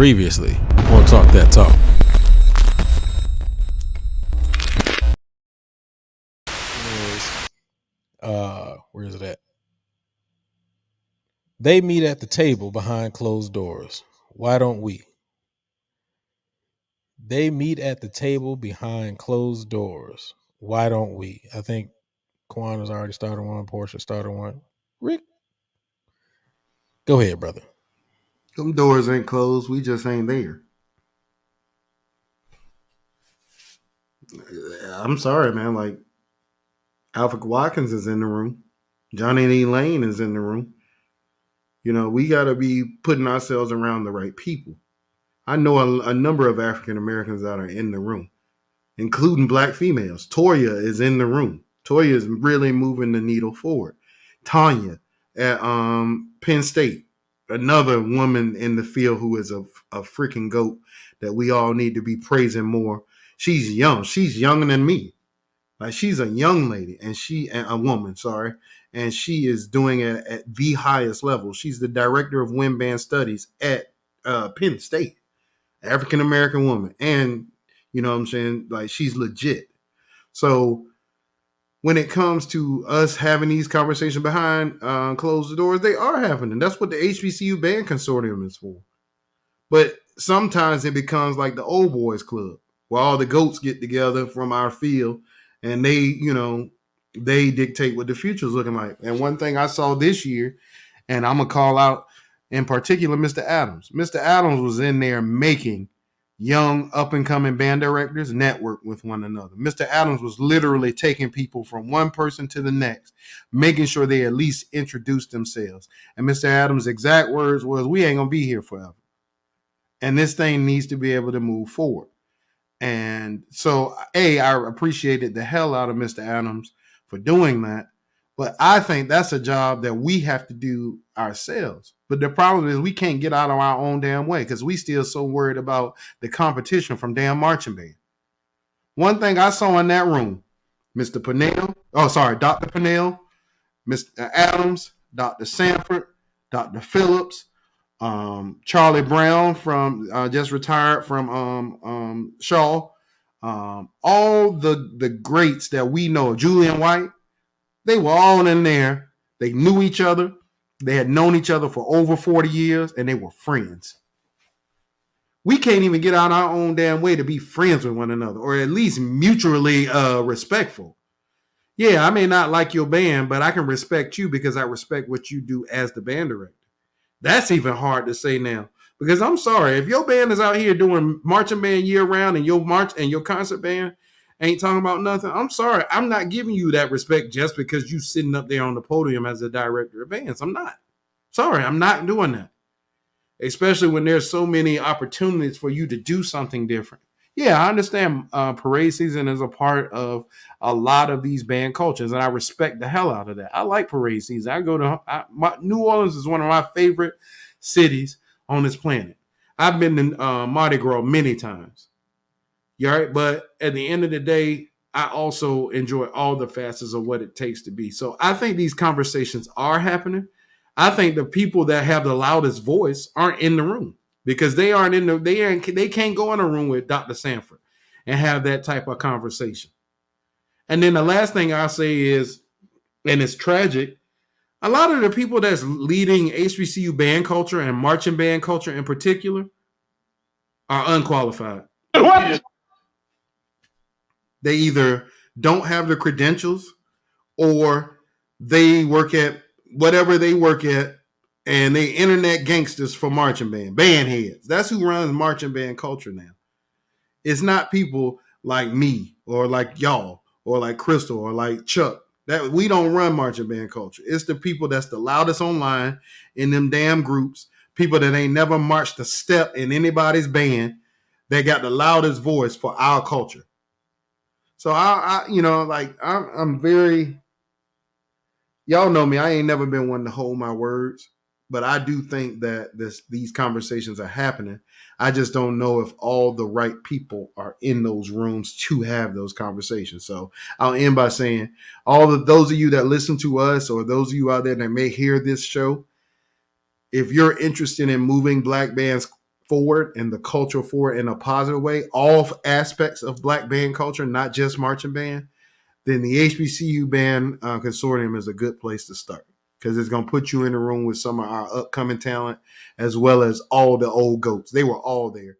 Previously on Talk That Talk. Where is it at? They meet at the table behind closed doors. Why don't we? They meet at the table behind closed doors. Why don't we? I think Quan has already started one. Portia started one. Rick, go ahead, brother. Them doors ain't closed. We just ain't there. I'm sorry, man. Like, Alfred Watkins is in the room. Johnny Lee Lane is in the room. You know, we got to be putting ourselves around the right people. I know a number of African Americans that are in the room, including black females. Toya is in the room. Toya is really moving the needle forward. Tanya at Penn State, another woman in the field who is a freaking goat that we all need to be praising more. She's young. She's younger than me. Like, she's a young lady and a woman, sorry, and she is doing it at the highest level. She's the director of wind band studies at Penn State, African American woman, and you know what I'm saying, like, she's legit. So when it comes to us having these conversations behind closed doors, they are happening. That's what the HBCU band consortium is for. But sometimes it becomes like the old boys club, where all the goats get together from our field and they dictate what the future is looking like. And one thing I saw this year, and I'm going to call out in particular Mr. Adams. Mr. Adams was in there making young up-and-coming band directors network with one another. Mr. Adams was literally taking people from one person to the next, making sure they at least introduced themselves. And Mr. Adams' exact words was, we ain't going to be here forever. And this thing needs to be able to move forward. And so, I appreciated the hell out of Mr. Adams for doing that. But I think that's a job that we have to do ourselves. But the problem is we can't get out of our own damn way because we still so worried about the competition from damn marching band. One thing I saw in that room, Dr. Pennell, Mr. Adams, Dr. Sanford, Dr. Phillips, Charlie Brown from just retired from Shaw, all the greats that we know, Julian White, they were all in there. They knew each other. They had known each other for over 40 years, and they were friends. We can't even get out our own damn way to be friends with one another, or at least mutually respectful. Yeah, I may not like your band, but I can respect you because I respect what you do as the band director. That's even hard to say now. Because I'm sorry, if your band is out here doing marching band year round and your march and your concert band ain't talking about nothing, I'm sorry. I'm not giving you that respect just because you sitting up there on the podium as a director of bands. I'm not. Sorry, I'm not doing that. Especially when there's so many opportunities for you to do something different. Yeah, I understand parade season is a part of a lot of these band cultures, and I respect the hell out of that. I like parade season. New Orleans is one of my favorite cities on this planet. I've been to Mardi Gras many times. You all right? But at the end of the day, I also enjoy all the facets of what it takes to be. So I think these conversations are happening. I think the people that have the loudest voice aren't in the room because they can't go in a room with Dr. Sanford and have that type of conversation. And then the last thing I'll say is, and it's tragic, a lot of the people that's leading HBCU band culture and marching band culture in particular are unqualified. What? They either don't have the credentials or they work at whatever they work at and they internet gangsters for marching band heads. That's who runs marching band culture now. It's not people like me or like y'all or like Crystal or like Chuck. That we don't run marching band culture. It's the people that's the loudest online in them damn groups, people that ain't never marched a step in anybody's band, that got the loudest voice for our culture. So I'm very, y'all know me. I ain't never been one to hold my words, but I do think that these conversations are happening. I just don't know if all the right people are in those rooms to have those conversations. So I'll end by saying, those of you that listen to us, or those of you out there that may hear this show, if you're interested in moving black bands forward and the culture forward in a positive way, all aspects of black band culture, not just marching band, then the HBCU band consortium is a good place to start because it's going to put you in the room with some of our upcoming talent as well as all the old goats. They were all there.